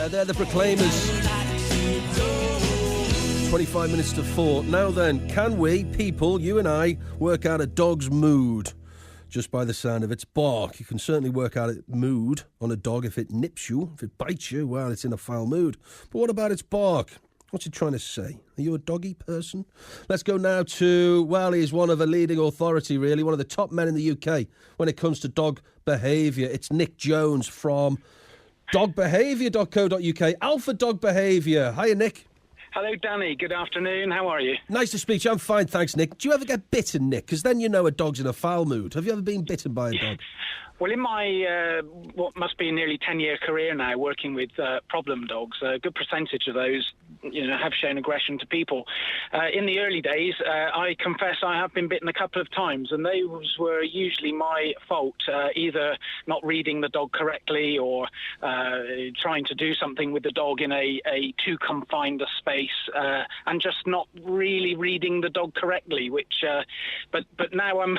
They're the Proclaimers. 25 minutes to 4. Now then, can we, people, you and I, work out a dog's mood just by the sound of its bark? You can certainly work out its mood on a dog. If it nips you, if it bites you, well, it's in a foul mood. But what about its bark? What's it trying to say? Are you a doggy person? Let's go now to, well, he's one of a leading authority, really, one of the top men in the UK when it comes to dog behaviour. It's Nick Jones from dogbehaviour.co.uk. Alpha Dog Behaviour. Hiya, Nick. Hello, Danny. Good afternoon. How are you? Nice to speak to you. I'm fine, thanks, Nick. Do you ever get bitten, Nick? Because then you know a dog's in a foul mood. Have you ever been bitten by a dog? Well, in my, what must be a nearly 10-year career now, working with problem dogs, a good percentage of those, have shown aggression to people. In the early days, I confess I have been bitten a couple of times, and those were usually my fault, either not reading the dog correctly or trying to do something with the dog in a too confined a space, and just not really reading the dog correctly, which, but now I'm,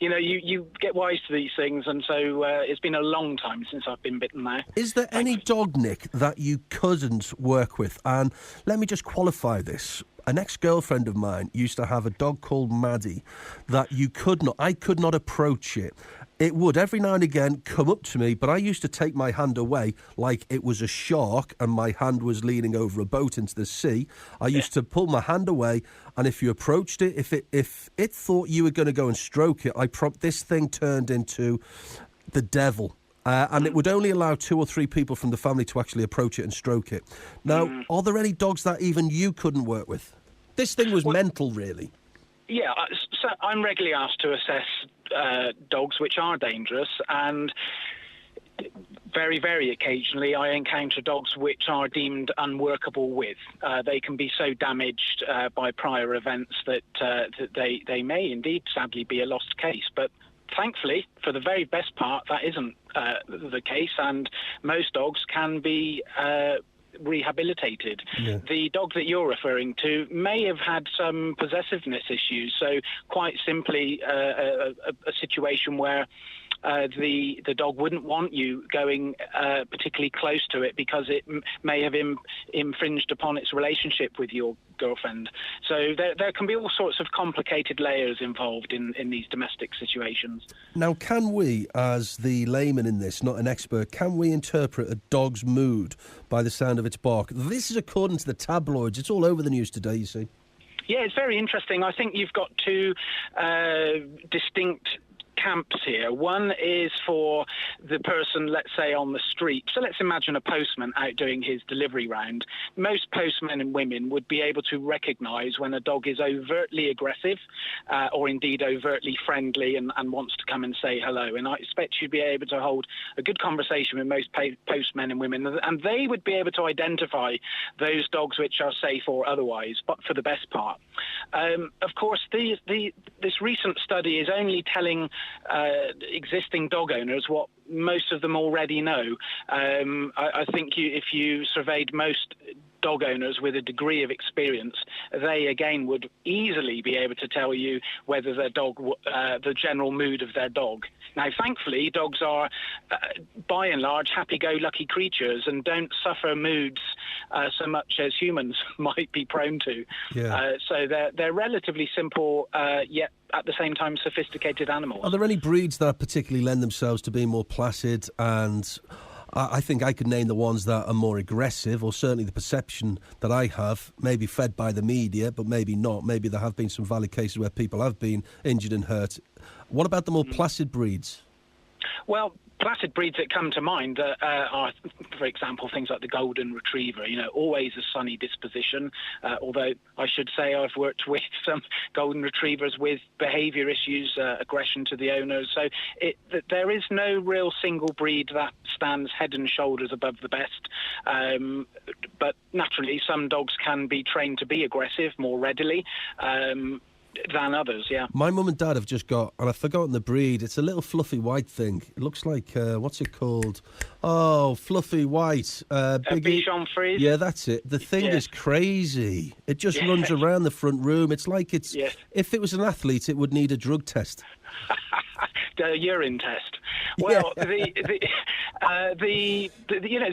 you get wise to these things, and so it's been a long time since I've been bitten now. Is there any dog, Nick, that you couldn't work with? And let me just qualify this. An ex-girlfriend of mine used to have a dog called Maddie that I could not approach it. It would every now and again come up to me, but I used to take my hand away like it was a shark and my hand was leaning over a boat into the sea. I used to pull my hand away, and if you approached it, if it thought you were going to go and stroke it, this thing turned into the devil. And it would only allow 2 or 3 people from the family to actually approach it and stroke it. Now, are there any dogs that even you couldn't work with? This thing was mental, really. Yeah, so I'm regularly asked to assess dogs which are dangerous, and very, very occasionally I encounter dogs which are deemed unworkable with. They can be so damaged by prior events that they may indeed sadly be a lost case. But thankfully, for the very best part, that isn't the case, and most dogs can be rehabilitated. Yeah. The dog that you're referring to may have had some possessiveness issues, so quite simply a situation where the dog wouldn't want you going particularly close to it because it may have infringed upon its relationship with your girlfriend. So there can be all sorts of complicated layers involved in these domestic situations. Now, can we, as the layman in this, not an expert, can we interpret a dog's mood by the sound of its bark? This is according to the tabloids. It's all over the news today, you see. Yeah, it's very interesting. I think you've got two distinct camps here. One is for the person, let's say, on the street. So let's imagine a postman out doing his delivery round. Most postmen and women would be able to recognise when a dog is overtly aggressive or indeed overtly friendly and wants to come and say hello. And I expect you'd be able to hold a good conversation with most postmen and women, and they would be able to identify those dogs which are safe or otherwise, but for the best part. Of course, this recent study is only telling existing dog owners what most of them already know. I think if you surveyed most dog owners with a degree of experience, they again would easily be able to tell you whether their dog, the general mood of their dog. Now, thankfully, dogs are, by and large, happy-go-lucky creatures and don't suffer moods so much as humans might be prone to. Yeah. So they're relatively simple, yet at the same time sophisticated animals. Are there any breeds that particularly lend themselves to being more placid? And I think I could name the ones that are more aggressive, or certainly the perception that I have, maybe fed by the media, but maybe not. Maybe there have been some valid cases where people have been injured and hurt. What about the more placid breeds? Well, placid breeds that come to mind are, for example, things like the golden retriever, always a sunny disposition, although I should say I've worked with some golden retrievers with behaviour issues, aggression to the owners. So there is no real single breed that stands head and shoulders above the best. But naturally, some dogs can be trained to be aggressive more readily. Than others, yeah. My mum and dad have just got, and I've forgotten the breed, it's a little fluffy white thing. It looks like, what's it called? Oh, fluffy white. Bichon Frise? Yeah, that's it. The thing is crazy. It just runs around the front room. It's like if it was an athlete, it would need a drug test. The urine test. Well, it's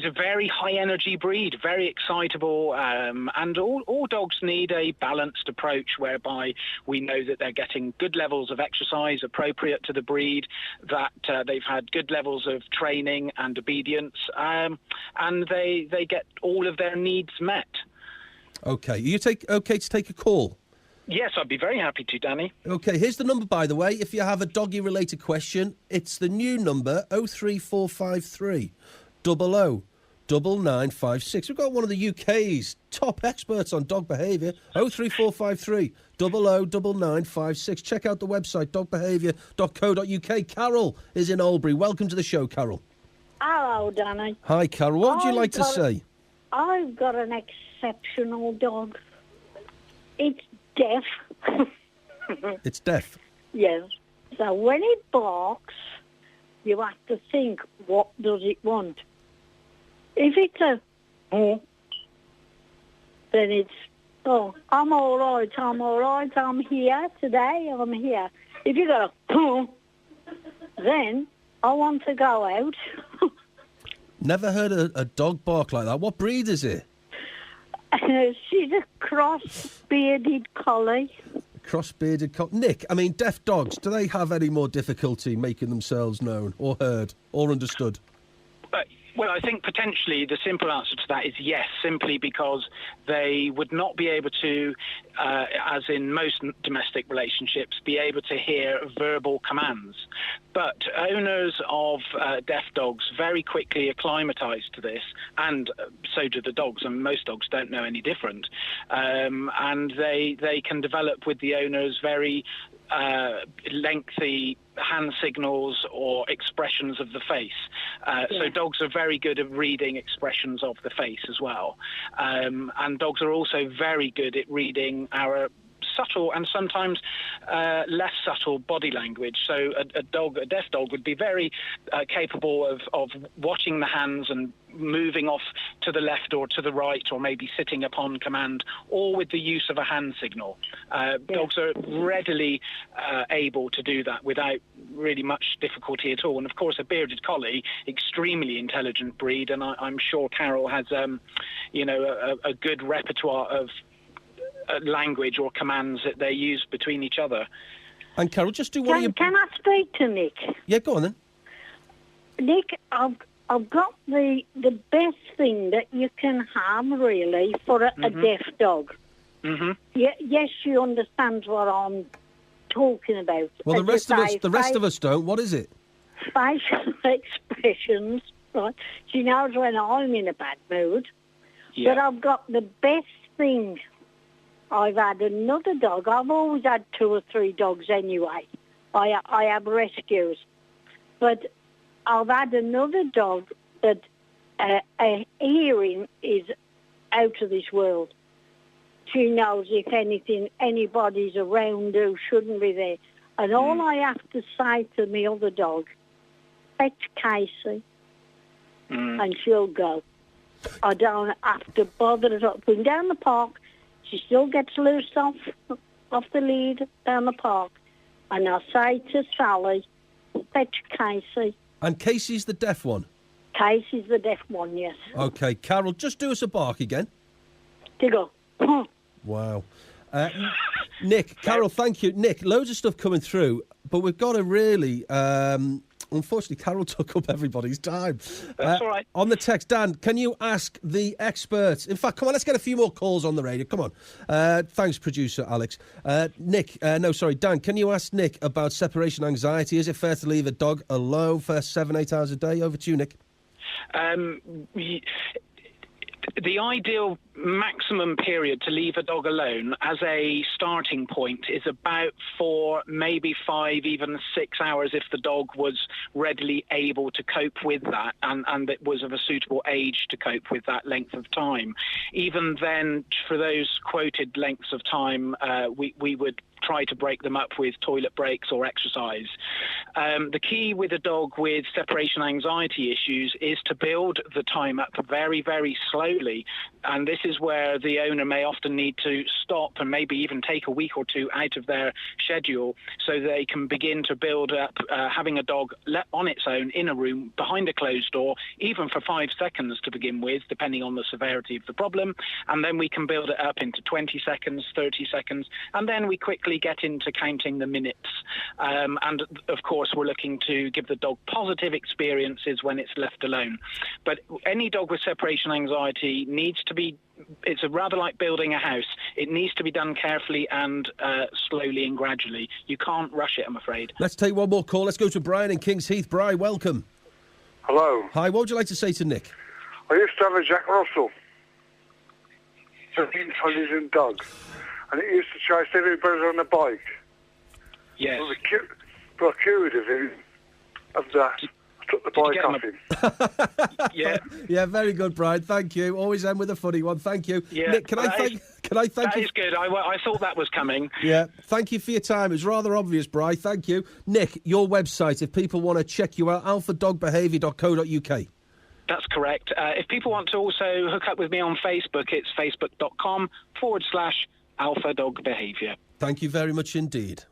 a very high energy breed, very excitable, and all dogs need a balanced approach whereby we know that they're getting good levels of exercise appropriate to the breed, that they've had good levels of training and obedience, and they get all of their needs met. Okay, okay to take a call? Yes, I'd be very happy to, Danny. Okay, here's the number, by the way. If you have a doggy-related question, it's the new number, 03453 00 9956. We've got one of the UK's top experts on dog behaviour, 03453 00 9956. Check out the website, dogbehaviour.co.uk. Carol is in Albury. Welcome to the show, Carol. Hello, Danny. Hi, Carol. What would you like to say? I've got an exceptional dog. It's deaf. It's deaf? Yes. So when it barks, you have to think, what does it want? If it's a, then it's, I'm all right, I'm here today, I'm here. If you go, then I want to go out. Never heard a dog bark like that. What breed is it? She's a cross-bearded collie. Cross-bearded collie. Nick, I mean, deaf dogs, do they have any more difficulty making themselves known or heard or understood? Well, I think potentially the simple answer to that is yes, simply because they would not be able to, as in most domestic relationships, be able to hear verbal commands. But owners of deaf dogs very quickly acclimatise to this, and so do the dogs, and most dogs don't know any different. And they can develop with the owners very lengthy hand signals or expressions of the face. So dogs are very good at reading expressions of the face as well. And dogs are also very good at reading our subtle and sometimes less subtle body language. So a deaf dog would be very capable of watching the hands and moving off to the left or to the right, or maybe sitting upon command, all with the use of a hand signal. Dogs are readily able to do that without really much difficulty at all. And of course, a bearded collie, extremely intelligent breed, and I'm sure Carol has, a good repertoire of language or commands that they use between each other. And Carol, just do one of your... Can I speak to Nick? Yeah, go on then. Nick, I've got the best thing that you can have, really, for a deaf dog. Mm-hmm. Yes, she understands what I'm talking about. Well, the rest of us don't. What is it? Facial expressions, right? She knows when I'm in a bad mood. Yeah. But I've got the best thing. I've had another dog. I've always had 2 or 3 dogs anyway. I have rescues. But I've had another dog that hearing is out of this world. She knows if anybody's around who shouldn't be there. And all I have to say to my other dog, fetch Casey, and she'll go. I don't have to bother her. Going down the park, she still gets loose off the lead down the park. And I say to Sally, fetch Casey. And Casey's the deaf one? Casey's the deaf one, yes. OK, Carol, just do us a bark again. To go. Wow. Nick, Carol, thank you. Nick, loads of stuff coming through, but we've got to really... unfortunately, Carol took up everybody's time. That's all right. On the text, Dan, can you ask the experts... In fact, come on, let's get a few more calls on the radio. Come on. Thanks, producer Alex. Dan, can you ask Nick about separation anxiety? Is it fair to leave a dog alone for 7-8 hours a day? Over to you, Nick. The ideal maximum period to leave a dog alone as a starting point is about 4, maybe 5, even 6 hours if the dog was readily able to cope with that and it was of a suitable age to cope with that length of time. Even then, for those quoted lengths of time, we would try to break them up with toilet breaks or exercise. The key with a dog with separation anxiety issues is to build the time up very, very slowly And this is where the owner may often need to stop and maybe even take a week or two out of their schedule so they can begin to build up having a dog on its own in a room behind a closed door, even for 5 seconds to begin with, depending on the severity of the problem. And then we can build it up into 20 seconds, 30 seconds, and then we quickly get into counting the minutes. And of course, we're looking to give the dog positive experiences when it's left alone. But any dog with separation anxiety needs to be, it's rather like building a house. It needs to be done carefully and slowly and gradually. You can't rush it, I'm afraid. Let's take one more call. Let's go to Brian in Kings Heath. Brian, welcome. Hello. Hi, what would you like to say to Nick? I used to have a Jack Russell. It's an intelligent dog. And it used to chase everybody on a bike. Yes. Got cured of him. Of that. I took the bike off him. Yeah. Yeah, very good, Brian. Thank you. Always end with a funny one. Thank you. Yeah, Nick, can I thank that you? is good. I thought that was coming. Yeah, thank you for your time. It was rather obvious, Brian. Thank you. Nick, your website, if people want to check you out, alphadogbehaviour.co.uk. That's correct. If people want to also hook up with me on Facebook, it's facebook.com/alphadogbehaviour. Thank you very much indeed.